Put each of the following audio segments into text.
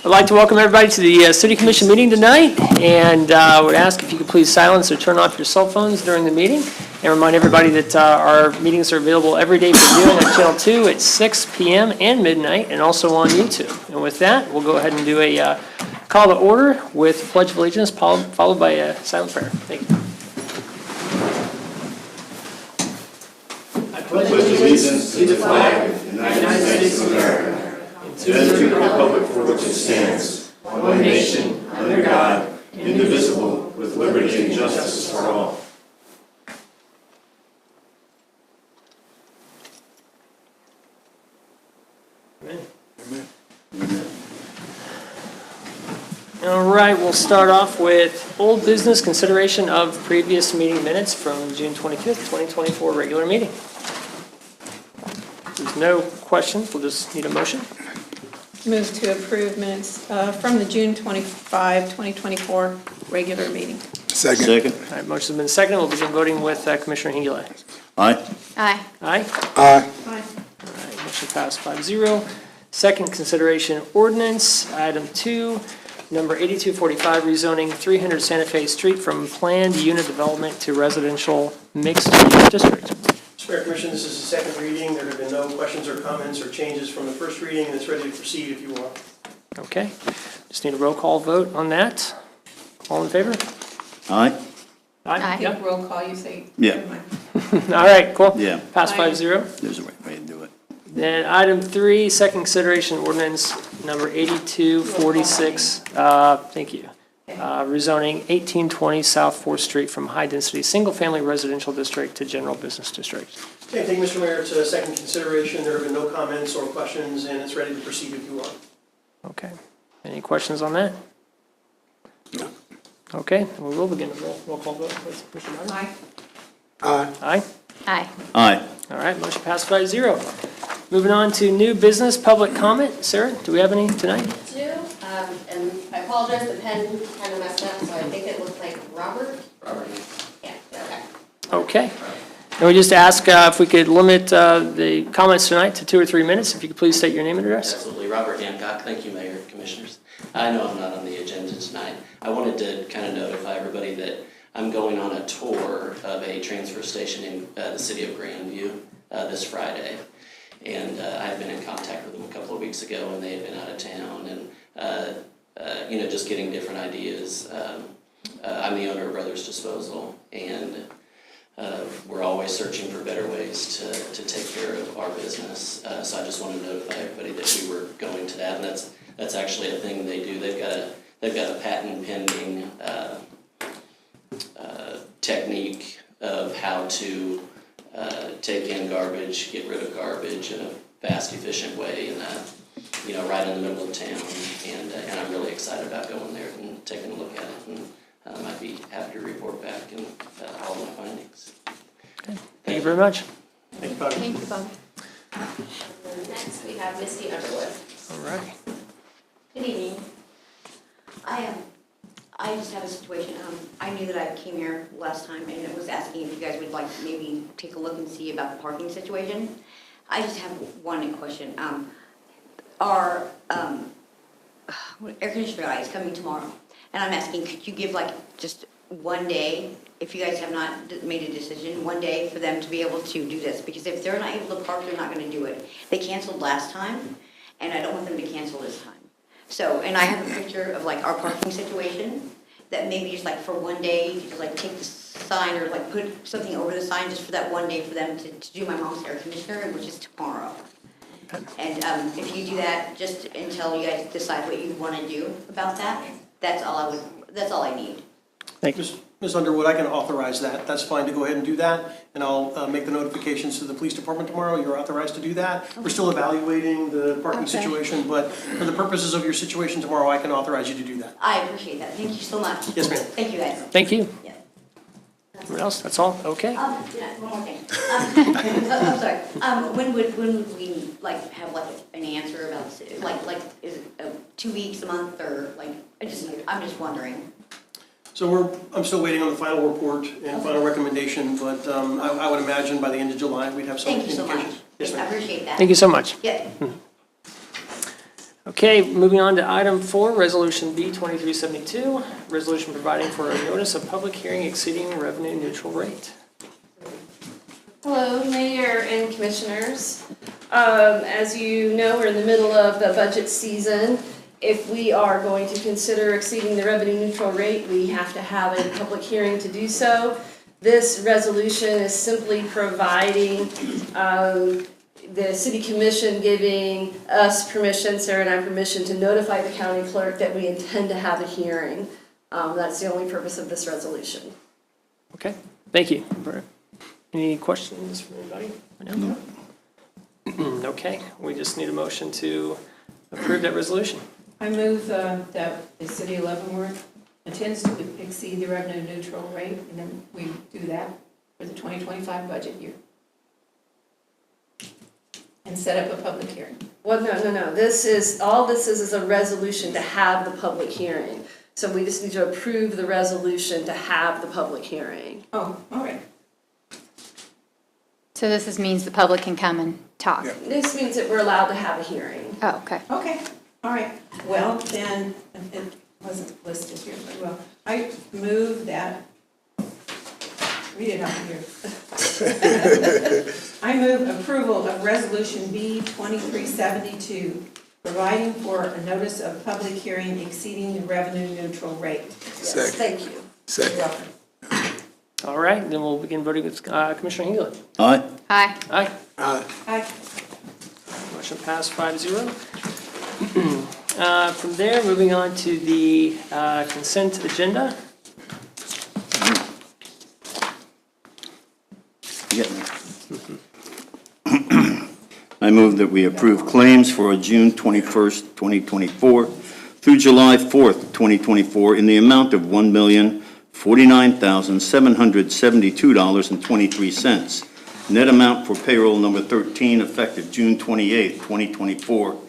I'd like to welcome everybody to the City Commission meeting tonight, and would ask if you could please silence or turn off your cell phones during the meeting, and remind everybody that our meetings are available every day for viewing on Channel 2 at 6 p.m. and midnight, and also on YouTube. And with that, we'll go ahead and do a call to order with Pledge of Allegiance, followed by a silent prayer. Thank you. I pledge allegiance to the flag of the United States of America, and to the republic for which it stands, one nation, under God, indivisible, with liberty and justice for all. Amen. All right, we'll start off with old business consideration of previous meeting minutes from June 25th, 2024 regular meeting. If there's no questions, we'll just need a motion. Move to approve minutes from the June 25, 2024 regular meeting. Second. All right, motion's been seconded. We'll begin voting with Commissioner Hingula. Aye. Aye. Aye? Aye. Aye. All right, motion passed 5-0. Second consideration ordinance, item 2, number 8245, rezoning 300 Santa Fe Street from planned unit development to residential mixed-use district. Mr. Mayor, Commission, this is the second reading. There have been no questions or comments or changes from the first reading, and it's ready to proceed if you want. Okay, just need a roll call vote on that. All in favor? Aye. I Yeah. think roll call, you say. Yeah. Never mind. All right, cool. Yeah. Pass Aye. 5-0. There's a way to do it. Then item 3, second consideration ordinance number 8246. Thank you. Rezoning 1820 South 4th Street from high-density single-family residential district to general business district. Okay, thank you, Mr. Mayor. It's a second consideration. There have been no comments or questions, and it's ready to proceed if you want. Okay. Any questions on that? No. Okay, we will begin the roll call vote. Please, Mr. Martin. Aye. Aye. Aye? Aye. Aye. All right, motion passed 5-0. Moving on to new business public comment. Sarah, do we have any tonight? And I apologize, the pen kind of messed up, so I think it looks like Robert. Yeah, okay. Okay. And we just ask if we could limit the comments tonight to 2 or 3 minutes. If you could please state your name and address. Absolutely. Robert Hancock. Thank you, Mayor, Commissioners. I know I'm not on the agenda tonight. I wanted to kind of notify everybody that I'm going on a tour of a transfer station in the city of Grandview this Friday. And I've been in contact with them a couple of weeks ago, and they had been out of town, and just getting different ideas. I'm the owner of Brothers Disposal, and we're always searching for better ways to take care of our business. So I just want to notify everybody that we were going to that, and that's actually a thing they do. They've got a patent pending technique of how to take in garbage, get rid of garbage in a fast, efficient way, and right in the middle of town. And I'm really excited about going there and taking a look at it. And I'd be happy to report back and all my findings. Okay. Thank you very much. Thank you, Bobby. Thank you, Bob. And then next, we have Misty Underwood. All right. Good evening. I just have a situation. I knew that I came here last time and I was asking if you guys would like maybe take a look and see about the parking situation. I just have one question. Our air conditioner guy is coming tomorrow, and I'm asking, could you give just one day, if you guys have not made a decision, one day for them to be able to do this? Because if they're not able to park, they're not going to do it. They canceled last time, and I don't want them to cancel this time. So, and I have a picture of our parking situation, that maybe just for one day, you just take the sign or put something over the sign just for that one day for them to do my mom's air conditioner, which is tomorrow. And if you do that, just until you guys decide what you want to do about that, that's all I need. Thank you. Ms. Underwood, I can authorize that. That's fine to go ahead and do that, and I'll make the notifications to the police department tomorrow. You're authorized to do that. Okay. We're still evaluating the parking situation, but for the purposes of your situation tomorrow, I can authorize you to do that. I appreciate that. Thank you so much. Yes, ma'am. Thank you, guys. Thank you. Yeah. Anyone else? That's all? Okay. Yeah, one more thing. I'm sorry. When would we have an answer about is it 2 weeks, a month, or I'm just wondering. So I'm still waiting on the final report and final recommendation, but I would imagine by the end of July we'd have some indication. Thank you so much. Yes, I ma'am. appreciate that. Thank you so much. Yeah. Okay, moving on to item 4, Resolution B 2372, resolution providing for a notice of public hearing exceeding revenue neutral rate. Hello, Mayor and Commissioners. As you know, we're in the middle of the budget season. If we are going to consider exceeding the revenue neutral rate, we have to have a public hearing to do so. This resolution is simply providing the city commission giving us permission, Sarah and I permission, to notify the county clerk that we intend to have a hearing. That's the only purpose of this resolution. Okay, thank you. Any questions from anybody? No. Okay, we just need a motion to approve that resolution. I move that the city of Leavenworth intends to exceed the revenue neutral rate, and then we do that for the 2025 budget year. And set up a public hearing. Well, no. This is a resolution to have the public hearing. So we just need to approve the resolution to have the public hearing. Oh, all right. So this means the public can come and talk? This means that we're allowed to have a hearing. Oh, okay. Okay, all right. Well, then, it wasn't listed here, but well, I move that, read it out here. I move approval of Resolution B 2372, providing for a notice of public hearing exceeding the revenue neutral rate. Yes, thank you. You're Second. welcome. All right, then we'll begin voting with Commissioner Hingley. Aye. Aye. Aye. Aye. Motion passed 5-0. From there, moving on to the consent agenda. I move that we approve claims for June 21st, 2024 through July 4th, 2024 in the amount of $1,049,772.23. Net amount for payroll number 13 effective June 28th, 2024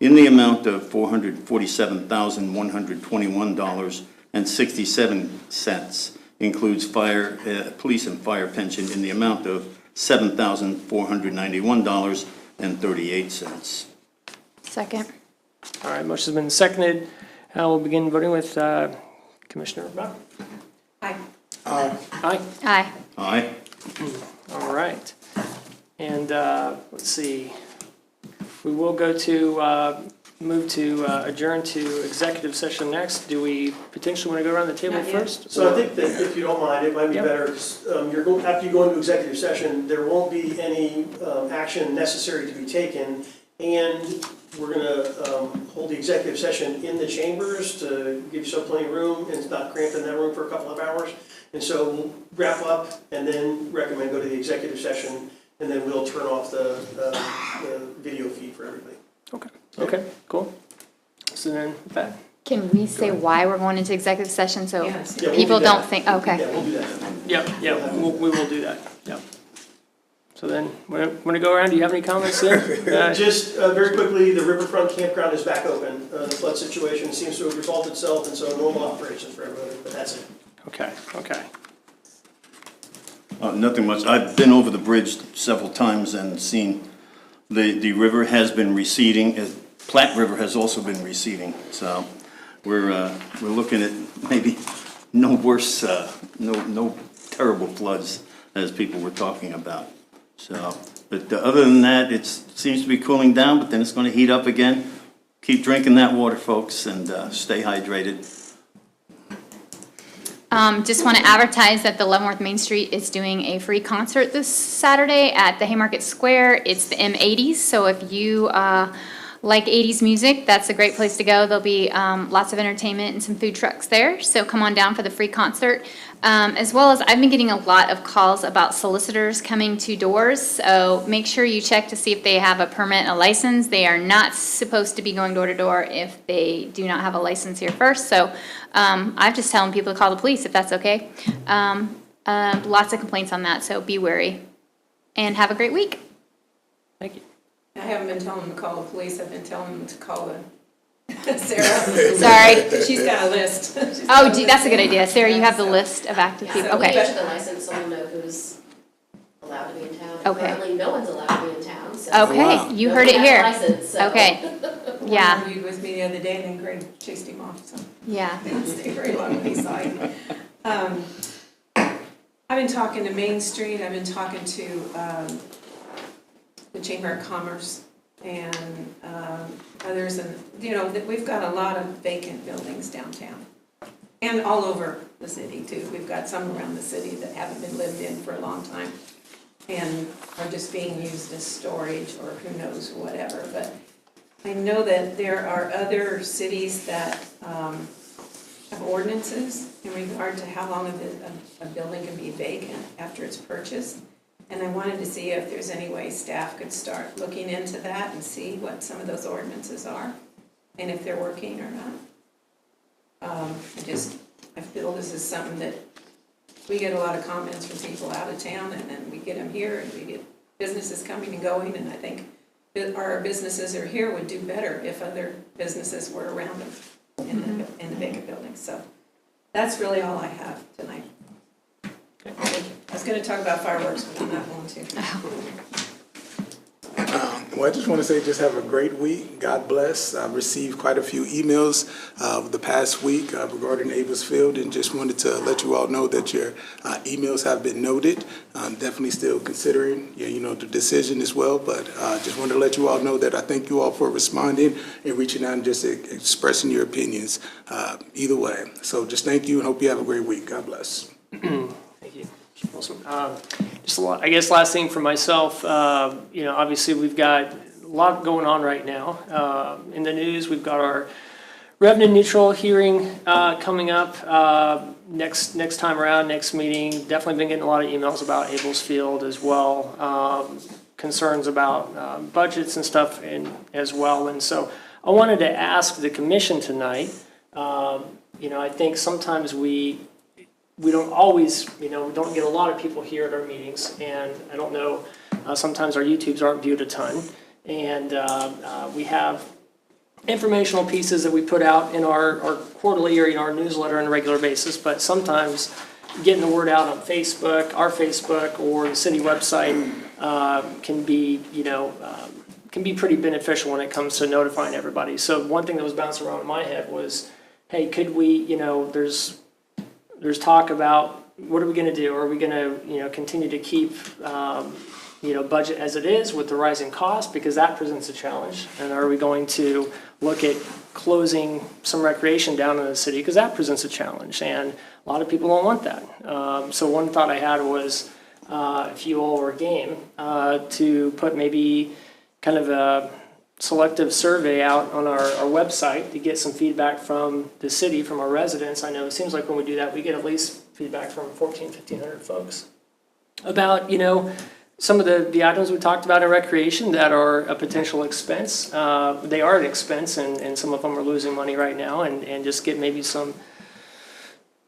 in the amount of $447,121.67. Includes police and fire pension in the amount of $7,491.38. Second. All right, motion's been seconded. We'll begin voting with Commissioner Brown. Aye. Aye. Aye. Aye. All right. And let's see. We will go to move to adjourn to executive session next. Do we potentially want to go around the table Not yet. first? So I think that if you don't mind, it might be Yep. better, 'cause, after you go into executive session, there won't be any action necessary to be taken. And we're gonna hold the executive session in the chambers to give yourself plenty of room and it's not cramped in that room for a couple of hours. And so we'll wrap up and then recommend go to the executive session and then we'll turn off the video feed for everybody. Okay, cool. So then, with that. Can we say why we're going into executive session so Yes. Yeah, we'll people do that. don't think, okay. Yeah, we'll do that. Yeah, we will do that, yeah. So then, want to go around, do you have any comments there? Just very quickly, the Riverfront Campground is back open. The flood situation seems to have resolved itself, and so normal operations for everybody, but that's it. Okay. Nothing much. I've been over the bridge several times and seen the river has been receding. Platte River has also been receding. So we're looking at maybe no worse, no terrible floods as people were talking about. So, but other than that, it seems to be cooling down, but then it's going to heat up again. Keep drinking that water, folks, and stay hydrated. Just want to advertise that the Leavenworth Main Street is doing a free concert this Saturday at the Haymarket Square. It's the M80s, so if you like 80s music, that's a great place to go. There'll be lots of entertainment and some food trucks there, so come on down for the free concert. As well as I've been getting a lot of calls about solicitors coming to doors, so make sure you check to see if they have a permit and a license. They are not supposed to be going door to door if they do not have a license here first, so I'm just telling people to call the police if that's okay. Lots of complaints on that, so be wary. And have a great week. Thank you. I haven't been telling them to call the police, I've been telling them to call Sarah. Sorry. She's got a list. Oh, that's a good idea. Sarah, you have the list of active people? So we Okay. issue the license, so we'll know who's allowed to be in town. Okay. Currently, no one's allowed to be in town, so. Okay, you heard it nobody has a here. license, so. Okay. Yeah. argued with me the other day, and then Greg chased him off, so Yeah. they didn't stay very long with me, sorry. I've been talking to Main Street, I've been talking to the Chamber of Commerce and others, and, that we've got a lot of vacant buildings downtown. And all over the city, too. We've got some around the city that haven't been lived in for a long time and are just being used as storage or who knows, whatever. But I know that there are other cities that have ordinances in regard to how long a building can be vacant after it's purchased. And I wanted to see if there's any way staff could start looking into that and see what some of those ordinances are and if they're working or not. I feel this is something that we get a lot of comments from people out of town, and then we get them here, and we get businesses coming and going, and I think that our businesses are here would do better if other businesses were around them in the vacant buildings. So that's really all I have tonight. I was going to talk about fireworks, but I'm not going to. Well, I just want to say just have a great week. God bless. I've received quite a few emails the past week regarding Avis Field, and just wanted to let you all know that your emails have been noted. I'm definitely still considering, the decision as well, but just wanted to let you all know that I thank you all for responding and reaching out and just expressing your opinions either way. So just thank you and hope you have a great week. God bless. Thank you. Awesome. Just I guess last thing for myself, obviously we've got a lot going on right now. In the news, we've got our revenue neutral hearing coming up next time around, next meeting. Definitely been getting a lot of emails about Abels Field as well, concerns about budgets and stuff as well. And so I wanted to ask the commission tonight, I think sometimes we don't always, we don't get a lot of people here at our meetings, and I don't know, sometimes our YouTubes aren't viewed a ton, and we have informational pieces that we put out in our quarterly or our newsletter on a regular basis, but sometimes getting the word out on Facebook, our Facebook, or the city website can be pretty beneficial when it comes to notifying everybody. So one thing that was bouncing around in my head was, hey, could we, there's talk about what are we going to do? Are we going to, continue to keep, budget as it is with the rising cost, because that presents a challenge? And are we going to look at closing some recreation down in the city, because that presents a challenge, and a lot of people don't want that. So one thought I had was, if you all were game, to put maybe kind of a selective survey out on our website to get some feedback from the city, from our residents. I know it seems like when we do that, we get at least feedback from 1,500 folks about, some of the items we talked about in recreation that are a potential expense. They are an expense, and some of them are losing money right now, and just get maybe some,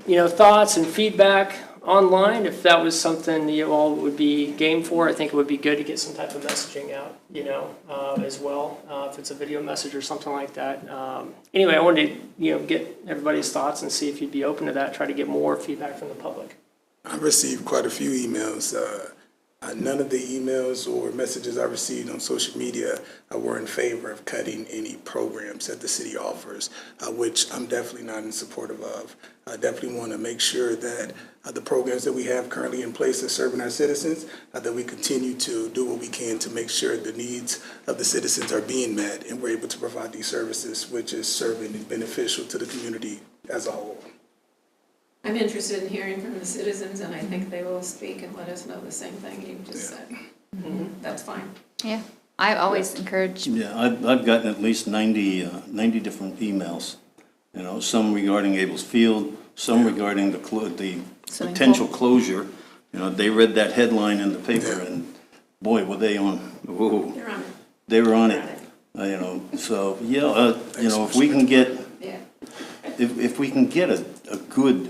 thoughts and feedback online. If that was something you all would be game for, I think it would be good to get some type of messaging out, as well, if it's a video message or something like that. Anyway, I wanted to, get everybody's thoughts and see if you'd be open to that, try to get more feedback from the public. I've received quite a few emails. None of the emails or messages I received on social media were in favor of cutting any programs that the city offers, which I'm definitely not in support of. I definitely want to make sure that the programs that we have currently in place and serving our citizens, that we continue to do what we can to make sure the needs of the citizens are being met, and we're able to provide these services, which is serving and beneficial to the community as a whole. I'm interested in hearing from the citizens, and I think they will speak and let us know the same thing you just said. That's fine. Yeah, I always encourage. Yeah, I've gotten at least 90 different emails, some regarding Abels Field, some regarding the potential closure. They read that headline in the paper, and boy, were they on, whoa. They're on it. They were on They're it. So, yeah, if we can get, Yeah. if we can get a good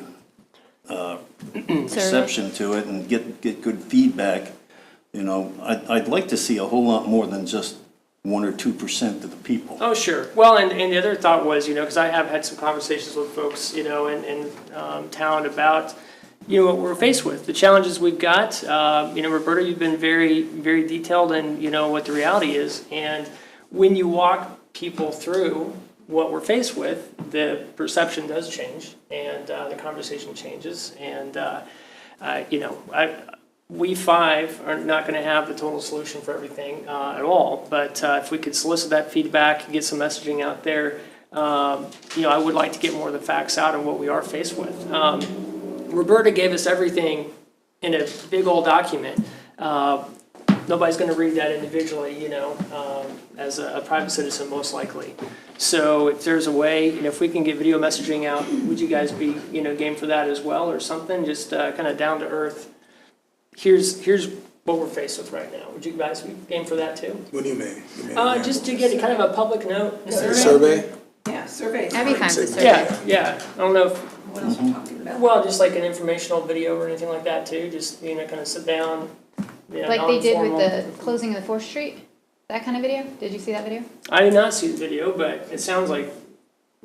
reception to it and get good feedback, I'd like to see a whole lot more than just 1 or 2% of the people. Oh, sure. Well, and the other thought was, because I have had some conversations with folks, in town about, what we're faced with, the challenges we've got. Roberta, you've been very, very detailed in, what the reality is. And when you walk people through what we're faced with, the perception does change, and the conversation changes, and, we five are not going to have the total solution for everything at all, but if we could solicit that feedback and get some messaging out there, I would like to get more of the facts out on what we are faced with. Roberta gave us everything in a big old document. Nobody's going to read that individually, as a private citizen, most likely. So if there's a way, if we can get video messaging out, would you guys be, game for that as well, or something? Just kind of down to earth. Here's what we're faced with right now. Would you guys be game for that too? What do you mean? Just to get kind of a public note. Survey? Yeah, surveys. That'd be fine with the survey. Yeah. I don't know if, What else are we talking about? well, just like an informational video or anything like that too. Just, kind of sit down. Like they did with non-formal. the closing of the 4th Street, that kind of video? Did you see that video? I did not see the video, but it sounds like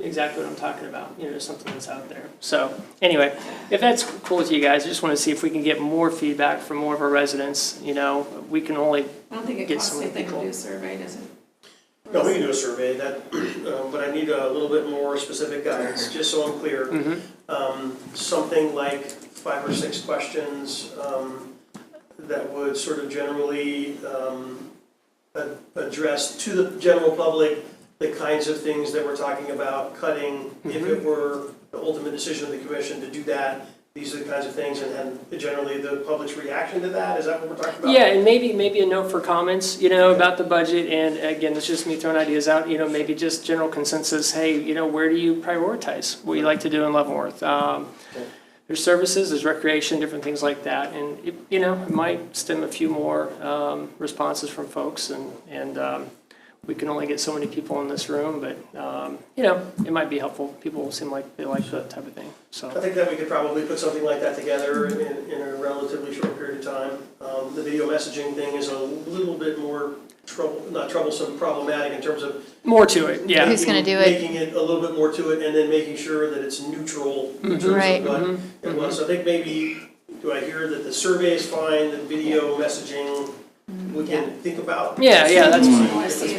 exactly what I'm talking about, something that's out there. So, anyway, if that's cool with you guys, I just want to see if we can get more feedback from more of our residents, we can only, I don't think it Get costs some anything to people. do a survey, does it? No, we can do a survey, but I need a little bit more specific guidance, just so I'm clear. Something like 5 or 6 questions that would sort of generally address to the general public the kinds of things that we're talking about, cutting, if it were the ultimate decision of the commission to do that, these are the kinds of things, and generally the public's reaction to that, is that what we're talking about? yeah, and maybe a note for comments, about the budget, and again, it's just me throwing ideas out, maybe just general consensus, hey, where do you prioritize what you like to do in Leavenworth? There's services, there's recreation, different things like that, and it might stem a few more responses from folks, and we can only get so many people in this room, but it might be helpful. People seem like they like that type of thing. So I think that we could probably put something like that together in a relatively short period of time. The video messaging thing is a little bit more not troublesome, problematic in terms of more to it, yeah. Who's gonna do it? making it a little bit more to it, and then making sure that it's neutral in terms Right. of what it was. So I think maybe, do I hear that the survey is fine, the video messaging we can think about? Yeah, that's We fine. want to see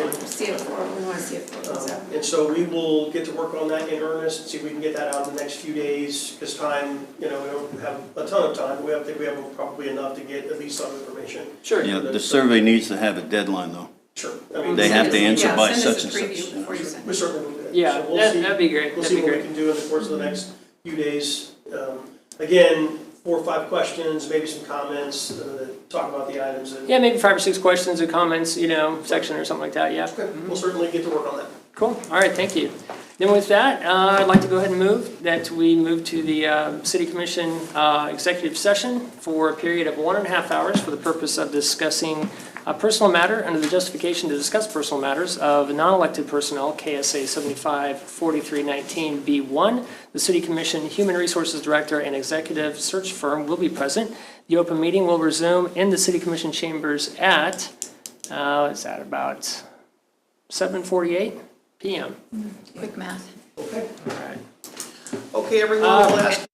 it before it goes out. And so we will get to work on that in earnest, see if we can get that out in the next few days, because time, we don't have a ton of time, but I think we have probably enough to get at least some information. Sure. Yeah, the survey needs to have a deadline, though. Sure. I mean, They have to answer Yeah, by send us such a and such. preview before you send We it. certainly will do that. Yeah, So we'll see. that'd be great. We'll That'd see be what we great. can do in the course of the next few days. Again, 4 or 5 questions, maybe some comments, that talk about the items. Yeah, maybe 5 or 6 questions or comments, section or something like that. Yeah. Okay, we'll certainly get to work on that. Cool. All right, thank you. Then with that, I'd like to go ahead and move we move to the City Commission executive session for a period of 1.5 hours for the purpose of discussing a personal matter under the justification to discuss personal matters of non-elected personnel, KSA 754319B1. The City Commission Human Resources Director and Executive Search Firm will be present. The open meeting will resume in the City Commission chambers at, it's at about 7:48 p.m. Quick math. Okay. All right. Okay, everyone, we'll ask